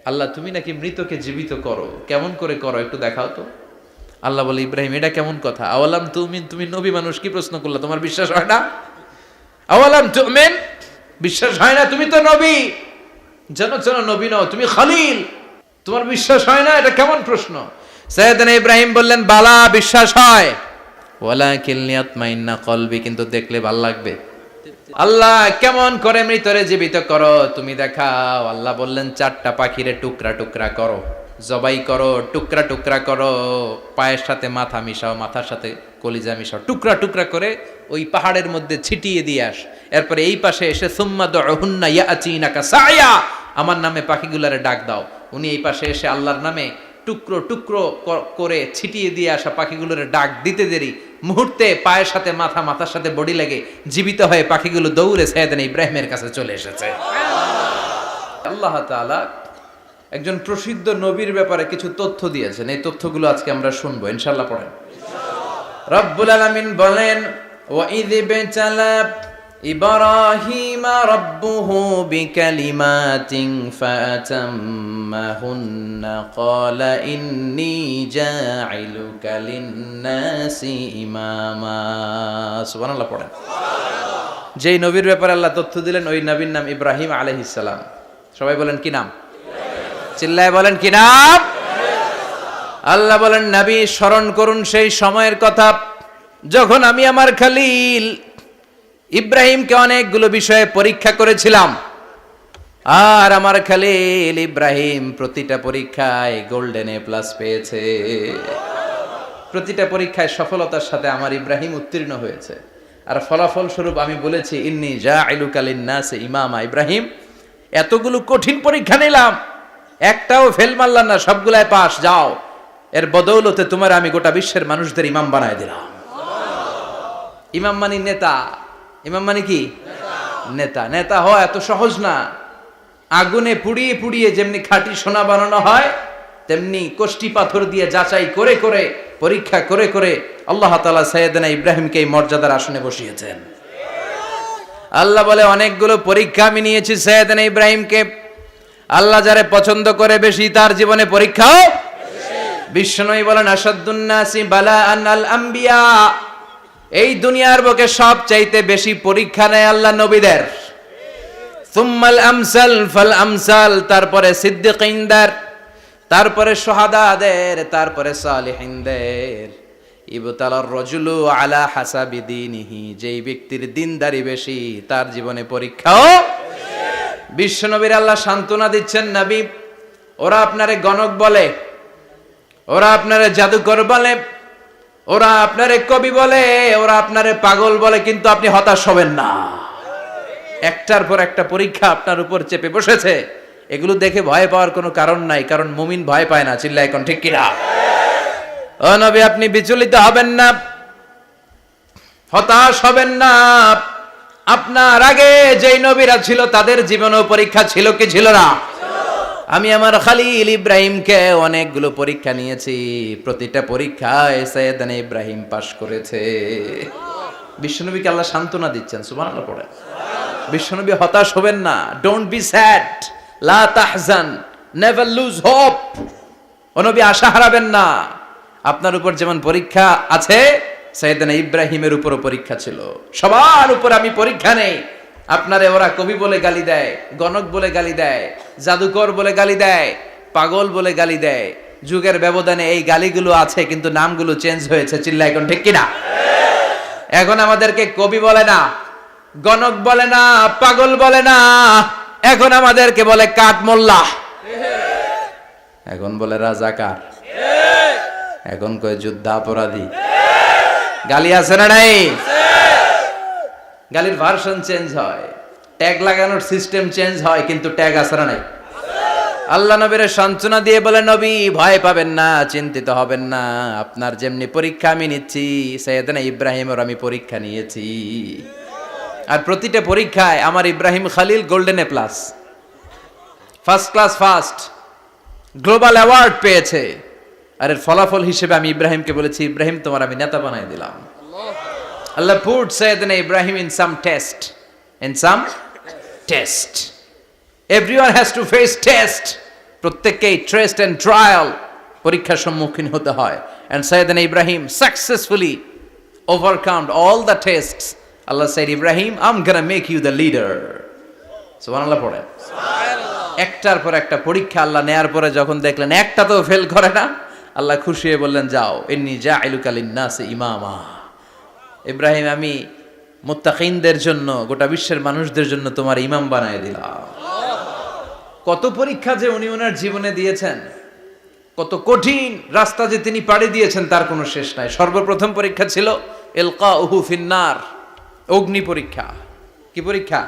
আল্লাহ তুমি নাকি মৃতকে জীবিত করো, কেমন করে করো একটু দেখাও তো। আল্লাহ বলে, ইব্রাহিম এটা কেমন কথা? আওয়ালাম তুমিন, তুমি নবী মানুষ কি প্রশ্ন করলা, তোমার বিশ্বাস হয় না? আওয়ালাম তুমিন, বিশ্বাস হয় না? তুমি তো নবী, জানো নবী নও, তুমি খলিল, তোমার বিশ্বাস হয় না? এটা কেমন প্রশ্ন? সাইয়েদনা ইব্রাহিম বললেন, বালা বিশ্বাস হয়, ওয়ালাকিন লিয়াতমাইন্না কলবি, কিন্তু দেখলে ভাল লাগবে। আল্লাহ কেমন করে মৃতরে জীবিত করো তুমি দেখাও। আল্লাহ বললেন, 4টা পাখিরে টুকরা টুকরা করো, জবাই করো, টুকরা টুকরা করো, পায়ের সাথে মাথা মিশাও, মাথার সাথে কলিজা মিশাও, টুকরা টুকরা করে ওই পাহাড়ের মধ্যে ছিটিয়ে দিয়ে আস। এরপরে এই পাশে এসে সুম্মা দুহুন্না ইয়াতিনাকা সায়া, আমার নামে পাখিগুলারে ডাক দাও। উনি এই পাশে এসে আল্লাহর নামে টুকরো টুকরো করে ছিটিয়ে দিয়ে আসা পাখিগুলোর ডাক দিতে দেরি, মুহূর্তে পায়ের সাথে মাথা, মাথার সাথে বডি লেগে জীবিত হয়ে পাখিগুলো দৌড়ে সাইয়েদনা ইব্রাহিমের কাছে চলে এসেছে। আল্লাহ তাআলা একজন প্রসিদ্ধ নবীর ব্যাপারে কিছু তথ্য দিয়েছেন, এই তথ্যগুলো আজকে আমরা শুনবো ইনশাআল্লাহ। পড়েন। রব্বুল আলামিন বলেন, ওয়া ইয বিতালা ইব্রাহিমা রাব্বুহু বিকালিমাতিন ফাতাম্মাহুন্না ক্বালা ইন্নী জাইলুকা লিন-নাসি ইমামা। সুবহানাল্লাহ পড়েন। যেই নবীর ব্যাপারে আল্লাহ তথ্য দিলেন ওই নবীর নাম ইব্রাহিম আলাইহিস সালাম। সবাই বলেন কি নাম? চিল্লায় বলেন কি নাম? আল্লাহ বলেন, নবী স্মরণ করুন সেই সময়ের কথা যখন আমি আমার খলিল ইব্রাহিমকে অনেকগুলো বিষয়ে পরীক্ষা করেছিলাম, আর আমার খলিল ইব্রাহিম প্রতিটা পরীক্ষায় গোল্ডেন এ প্লাস পেয়েছে। প্রতিটা পরীক্ষায় সফলতার সাথে আমার ইব্রাহিম উত্তীর্ণ হয়েছে। আর ফলাফল স্বরূপ আমি বলেছি, ইন্নী জাইলুকা লিন-নাসি ইমামা। ইব্রাহিম, এতগুলো কঠিন পরীক্ষা নিলাম, একটাও ফেল মারলাম না, সবগুলাই পাস, যাও। এর বদৌলতে তোমার আমি গোটা বিশ্বের মানুষদের ইমাম বানায় দিলাম। ইমাম মানে নেতা। ইমাম মানে কি? নেতা। নেতা হওয়া এত সহজ না। আগুনে পুড়িয়ে পুড়িয়ে যেমনি খাঁটি সোনা বানানো হয়, তেমনি কষ্টি পাথর দিয়ে যাচাই করে করে, পরীক্ষা করে করে আল্লাহ তাআলা সাইয়েদনা ইব্রাহিমকে এই মর্যাদার আসনে বসিয়েছেন। আল্লাহ বলে, অনেকগুলো পরীক্ষা আমি নিয়েছি সাইয়েদনা ইব্রাহিমকে। আল্লাহ যারে পছন্দ করে বেশি, তার জীবনে পরীক্ষাও বিশ্বনবী বলেন, আসাদ্দুন নাসি বালাআন আল আম্বিয়া। এই দুনিয়ার বুকে সবচাইতে বেশি পরীক্ষা নেয় আল্লাহ নবীদের। সুম্মাল আমসাল ফাল আমসাল, তারপরে সিদ্দিকিনদের, তারপরে শুহাদাদের, তারপরে সালিহিনদের। ইবতালার রাজুলু আলা হাসাবি দীনিহি, যেই ব্যক্তির দিনদারি বেশি তার জীবনে পরীক্ষাও। বিশ্বনবীর আল্লাহ সান্ত্বনা দিচ্ছেন, নবী ওরা আপনারে গণক বলে, ওরা আপনারে জাদুকর বলে, ওরা আপনারে কবি বলে, ওরা আপনারে পাগল বলে, কিন্তু আপনি হতাশ হবেন না। একটার পর একটা পরীক্ষা আপনার উপর চেপে বসেছে, এগুলো দেখে ভয় পাওয়ার কোনো কারণ নাই, কারণ মুমিন ভয় পায় না। চিল্লায় এখন ঠিক কিনা? ও নবী, আপনি বিচলিত হবেন না, হতাশ হবেন না। আপনার আগে যেই নবীরা ছিল তাদের জীবনেও পরীক্ষা ছিল কি ছিল না? আমি আমার খলিল ইব্রাহিমকে অনেকগুলো পরীক্ষা নিয়েছি, প্রতিটা পরীক্ষায় সাইয়েদনা ইব্রাহিম পাশ করেছে। বিশ্বনবীকে আল্লাহ সান্ত্বনা দিচ্ছেন। সুবহানাল্লাহ পড়ে। বিশ্বনবী হতাশ হবেন না। ডোন্ট বি স্যাড, লা তাহজান, নেভার লুজ হোপ। ও নবী আশা হারাবেন না। আপনার উপর যেমন পরীক্ষা আছে, সাইয়েদনা ইব্রাহিমের উপরও পরীক্ষা ছিল। সবার উপর আমি পরীক্ষা নেই। আপনারে ওরা কবি বলে গালি দেয়, গণক বলে গালি দেয়, জাদুকর বলে গালি দেয়, পাগল বলে গালি দেয়। যুগের ব্যবধানে এই গালিগুলো আছে, কিন্তু নামগুলো চেঞ্জ হয়েছে। চিল্লা এখন ঠিক কিনা? এখন আমাদেরকে কবি বলে না, গণক বলে না, পাগল বলে না, এখন আমাদেরকে বলে কাঠ মোল্লা, এখন বলে রাজাকার, এখন কয় যুদ্ধাপরাধী। গালি আছে না নাই? গালির ভার্সন চেঞ্জ হয়, ট্যাগ লাগানোর সিস্টেম চেঞ্জ হয়, কিন্তু ট্যাগ আছে না নাই? আল্লাহ নবীর সান্ত্বনা দিয়ে বলে, নবী ভয় পাবেন না, চিন্তিত হবেন না। আপনার যেমনি পরীক্ষা আমি নিচ্ছি, সাইয়েদনা ইব্রাহিমের আমি পরীক্ষা নিয়েছি। আর প্রতিটা পরীক্ষায় আমার Ibrahim Khalil golden A plus, first class first, global award পেয়েছে। আর এর ফলাফল হিসেবে আমি ইব্রাহিমকে বলেছি, ইব্রাহিম তোমার আমি নেতা বানাই দিলাম। Allah put Sayyidina Ibrahim in some test. In some test. Everyone has to face test. প্রত্যেককেই টেস্ট এন্ড ট্রায়াল, পরীক্ষার সম্মুখীন হতে হয়। And Sayyidna Ibrahim successfully overcome all the tests. Allah said, Ibrahim, I'm gonna make you the leader. সুবহানাল্লাহ পড়েন। একটার পর একটা পরীক্ষা আল্লাহ নেয়ার পরে যখন দেখলেন একটা তো ফেল করে না, আল্লাহ খুশি হয়ে বললেন, যাও, ইন্নী জাইলুকা লিন-নাসি ইমামা। ইব্রাহিম, আমি মুত্তাকিনদের জন্য, গোটা বিশ্বের মানুষদের জন্য তোমার ইমাম বানায় দিলাম। কত পরীক্ষা যে উনি ওনার জীবনে দিয়েছেন, কত কঠিন রাস্তা যে তিনি পাড়ি দিয়েছেন তার কোনো শেষ নাই। সর্বপ্রথম পরীক্ষা ছিল ইলকাউহু ফিন্নার, অগ্নি পরীক্ষা। কি পরীক্ষা?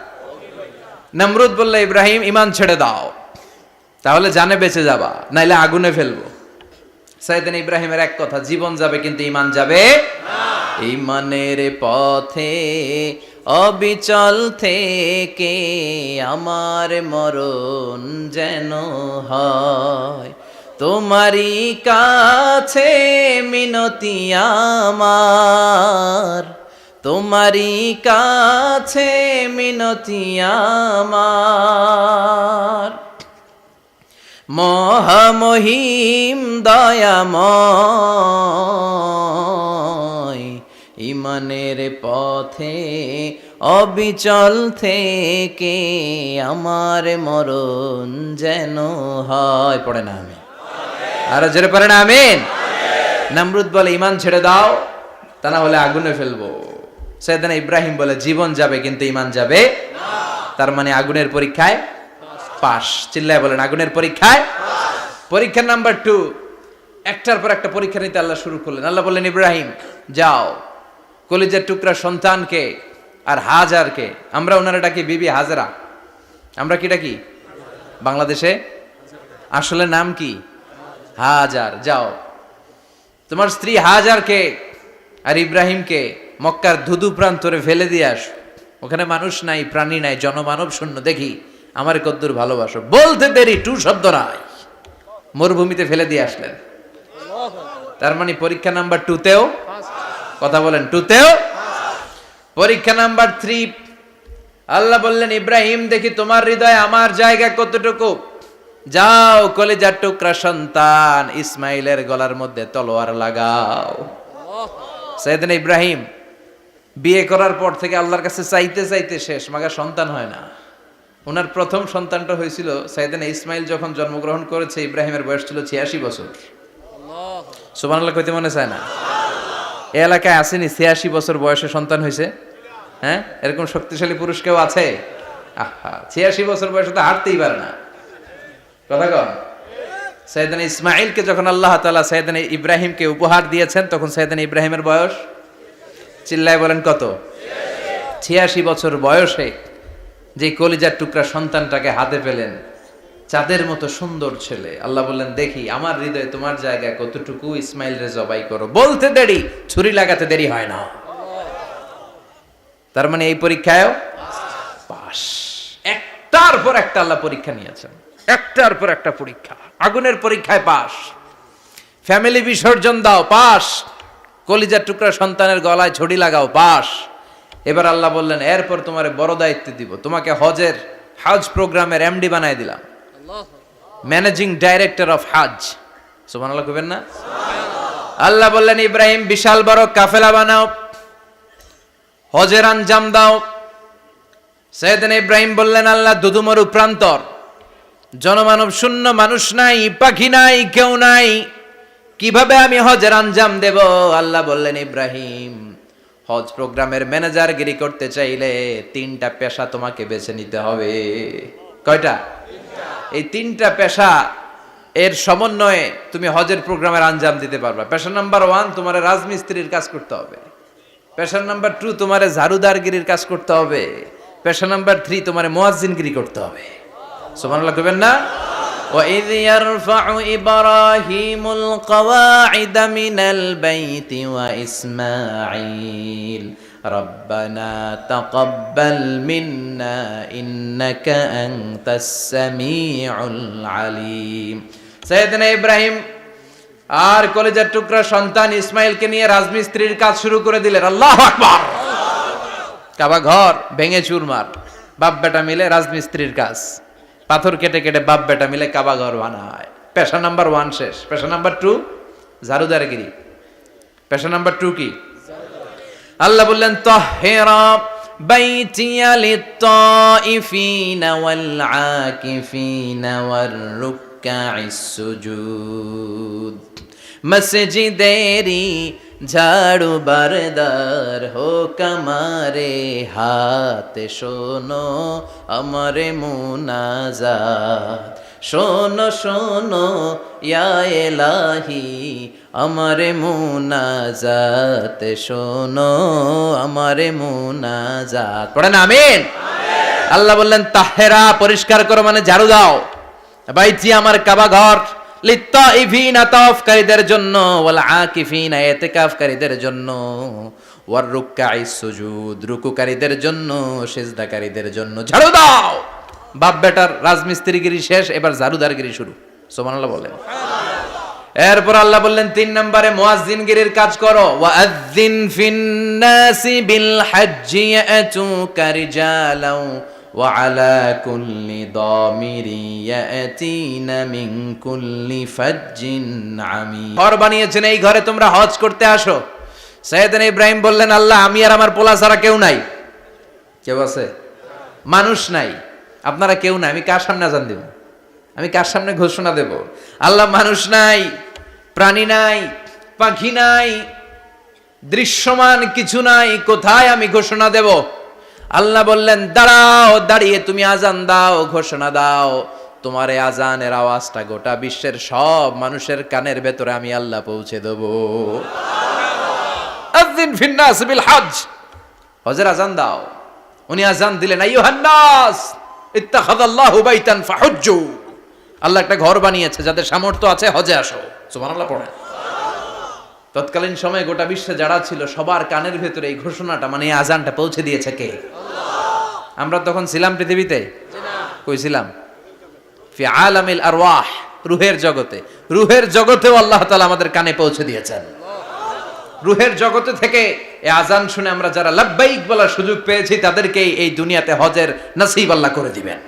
নমরুদ বলল, ইব্রাহিম ঈমান ছেড়ে দাও, তাহলে জানে বেঁচে যাবা, নাইলে আগুনে ফেলবো। সাইয়েদনা ইব্রাহিমের এক কথা, জীবন যাবে কিন্তু ঈমান যাবে না। ঈমানের পথে অবিচল থেকে আমার মরণ যেন হয়, তোমারই কাছে মিনতি আমার, তোমারই কাছে মিনতি আমার। মহামহিম দয়াময়, ঈমানের পথে অবিচল থেকে আমার মরণ যেন হয়। পড়ে না আমি আরো জোরে পড়ে না আমিন। নমরুদ বলে, ঈমান ছেড়ে দাও, তা না হলে আগুনে ফেলবো। সাইয়েদনা ইব্রাহিম বলে, জীবন যাবে কিন্তু ঈমান যাবে না। তার মানে আগুনের পরীক্ষায় পাস। চিল্লায় বলেন, আগুনের পরীক্ষায় পরীক্ষা নাম্বার 2। একটার পর একটা পরীক্ষা নিতে আল্লাহ শুরু করলেন। আল্লাহ বললেন, ইব্রাহিম যাও, কলিজার টুকরা সন্তানকে আর হাজারকে, আমরা ওনারা ডাকি বিবি হাজরা, আমরা কি ডাকি বাংলাদেশে, আসলে নাম কি হাজার, যাও তোমার স্ত্রী হাজারকে আর ইব্রাহিমকে মক্কার ধুধু প্রান্তরে ফেলে দিয়ে আস। ওখানে মানুষ নাই, প্রাণী নাই, জনমানব শূন্য, দেখি আমার কদ্দুর ভালোবাসো। বলতে দেরি, টু শব্দ নাই, মরুভূমিতে ফেলে দিয়ে আসলেন। তার মানে পরীক্ষা নাম্বার 2তেও, কথা বলেন, 2তেও। পরীক্ষা নাম্বার 3, আল্লাহ বললেন, ইব্রাহিম দেখি তোমার হৃদয়ে আমার জায়গা কতটুকু, যাও কলিজার টুকরা সন্তান ইসমাইলের গলার মধ্যে তলোয়ার লাগাও। সাইয়েদনা ইব্রাহিম বিয়ে করার পর থেকে আল্লাহর কাছে চাইতে চাইতে শেষ, মাগা সন্তান হয় না। ওনার প্রথম সন্তানটা হয়েছিল সাইয়েদনা ইসমাইল যখন জন্মগ্রহণ করেছে, ইব্রাহিমের বয়স ছিল 86 বছর। সুবহানাল্লাহ কইতে মনে চায় না? এই এলাকায় আসেনি 86 বছর বয়সে সন্তান হয়েছে? হ্যাঁ, এরকম শক্তিশালী পুরুষ কেউ আছে? আহা, 86 বছর বয়সে তো হাঁটতেই পারে না। কথা কন। সাইয়েদনা ইসমাইলকে যখন আল্লাহ তাআলা সাইয়েদনা ইব্রাহিমকে উপহার দিয়েছেন, তখন সাইয়েদনা ইব্রাহিমের বয়স, চিল্লায় বলেন কত? 86 বছর বয়সে যে কলিজার টুকরা সন্তানটাকে হাতে পেলেন, চাঁদের মতো সুন্দর ছেলে। আল্লাহ বললেন, দেখি আমার হৃদয়ে তোমার জায়গা কতটুকু, ইসমাইল রে জবাই করো। বলতে দেরি, ছুরি লাগাতে দেরি হয় না। তার মানে এই পরীক্ষায়ও পাস। একটার পর একটা আল্লাহ পরীক্ষা নিয়েছেন, একটার পর একটা পরীক্ষা। আগুনের পরীক্ষায় পাস, ফ্যামিলি বিসর্জন দাও, পাস, কলিজার টুকরা সন্তানের গলায় ছড়ি লাগাও, পাস। এবার আল্লাহ বললেন, এরপর তোমার বড় দায়িত্ব দিব, তোমাকে হজ প্রোগ্রামের এমডি বানায় দিলাম, ম্যানেজিং ডাইরেক্টর অফ হজ। সুবহানাল্লাহ কইবেন না? আল্লাহ বললেন, ইব্রাহিম বিশাল বড় কাফেলা বানাও, হজের আঞ্জাম দাও। সাইয়েদনা ইব্রাহিম বললেন, আল্লাহ দুদুমরু প্রান্তর, জনমানব শূন্য, মানুষ নাই, পাখি নাই, কেউ নাই, কিভাবে আমি হজের আঞ্জাম দেব? আল্লাহ বললেন, ইব্রাহিম হজ প্রোগ্রামের ম্যানেজারগিরি করতে চাইলে 3টা পেশা তোমাকে বেছে নিতে হবে। কয়টা? এই 3টা পেশা এর সমন্বয়ে তুমি হজের প্রোগ্রামের আঞ্জাম দিতে পারবা। পেশা নাম্বার 1, তোমার রাজমিস্ত্রির কাজ করতে হবে। পেশা নাম্বার 2, তোমার ঝাড়ুদারগিরির কাজ করতে হবে। পেশা নাম্বার 3, তোমার মুয়াজ্জিনগিরি করতে হবে। সুবহানাল্লাহ কইবেন না? وَإِذْ يَرْفَعُ إِبْرَاهِيمُ الْقَوَاعِدَ مِنَ الْبَيْتِ وَإِسْمَاعِيلُ رَبَّنَا تَقَبَّلْ مِنَّا إِنَّكَ أَنْتَ السَّمِيعُ الْعَلِيمُ। সাইয়েদনা ইব্রাহিম আর কলিজার টুকরা সন্তান ইসমাইলকে নিয়ে রাজমিস্ত্রির কাজ শুরু করে দিলেন। আল্লাহু আকবার! কাবা ঘর ভেঙে চুরমার, বাপ বেটা মিলে রাজমিস্ত্রির কাজ। পাথর কেটে কেটে বাপ বেটা মিলে কাবা ঘর বানায়। পেশা নাম্বার 1 শেষ। পেশা নাম্বার 2 ঝাড়ুদারগিরি। পেশা নাম্বার 2 কি? আল্লাহ বললেন তাহহিরা বাইতিয়া লিত-তাইফিনা ওয়াল আকিফিনা ওয়ার রুকআইস সুজুদ। মসজিদেরি ঝাড়ু বারদার হোক আমারে হাত, শোনো আমারে মুনাজাত। শোনো শোনো ইয়া ইলাহি আমারে মুনাজাত, শোনো আমারে মুনাজাত। পড়েন আমিন। আল্লাহ বললেন তাহেরা পরিষ্কার করো মানে ঝাড়ু দাও, বাইতি আমার কাবা ঘর, লিত্তাইফিনা তাওয়াফকারীদের জন্য, ওয়াল আকিফিনা ইতিকাফকারীদের জন্য, ওয়ার রুকআইস সুজুদ রুকুকারীদের জন্য, সিজদাকারীদের জন্য। ঝাড়ু দাও। বাপ বেটার রাজমিস্ত্রিগিরি শেষ, এবার ঝাড়ুদারগিরি শুরু। সুবহানাল্লাহ বলেন। এরপর আল্লাহ বললেন 3 নম্বরে মুয়াজ্জিনগিরির কাজ করো। ওয়াআযযিন ফিন-নাসি বিল হজ্জি ইয়াতুকা রিজালাও ওয়া আলা কুল্লি দামিরি ইয়াতিনা মিন কুল্লি ফাজ্জিন আমিক। ঘর বানিয়েছেন, এই ঘরে তোমরা হজ করতে আসো। সাইয়েদনা ইব্রাহিম বললেন আল্লাহ আমি আর আমার পোলা ছাড়া কেউ নাই। কেউ আছে? মানুষ নাই, আপনারা কেউ নাই, আমি কার সামনে আযান দেব? আমি কার সামনে ঘোষণা দেব? আল্লাহ মানুষ নাই, প্রাণী নাই, পাখি নাই, দৃশ্যমান কিছু নাই, কোথায় আমি ঘোষণা দেব? আল্লাহ বললেন দাঁড়াও, দাঁড়িয়ে তুমি আজান দাও, ঘোষণা দাও। তোমার এই আজানের আওয়াজটা গোটা বিশ্বের সব মানুষের কানের ভেতরে আমি আল্লাহ পৌঁছে দেব। আযিন ফিন-নাস বিল হজ, হজের আজান দাও। উনি আজান দিলেন আইয়ুহান নাস ইত্তাখাযাল্লাহু বাইতান ফাহুজ্জু। আল্লাহ একটা ঘর বানিয়েছে, যাদের সামর্থ্য আছে হজে আসো। সুবহানাল্লাহ পড়েন। তৎকালীন সময়ে গোটা বিশ্বে যারা ছিল সবার কানের ভেতরে এই ঘোষণাটা মানে এই আজানটা পৌঁছে দিয়েছে কে? আল্লাহ। আমরা তখন ছিলাম পৃথিবীতে? কই ছিলাম? ফি আলামিল আরওয়াহ, রূহের জগতে। রূহের জগতেও আল্লাহ তাআলা আমাদের কানে পৌঁছে দিয়েছেন। রূহের জগতে থেকে এই আজান শুনে আমরা যারা লাব্বাইক বলার সুযোগ পেয়েছি তাদেরকে এই দুনিয়াতে হজের নসিব আল্লাহ করে দিবেন।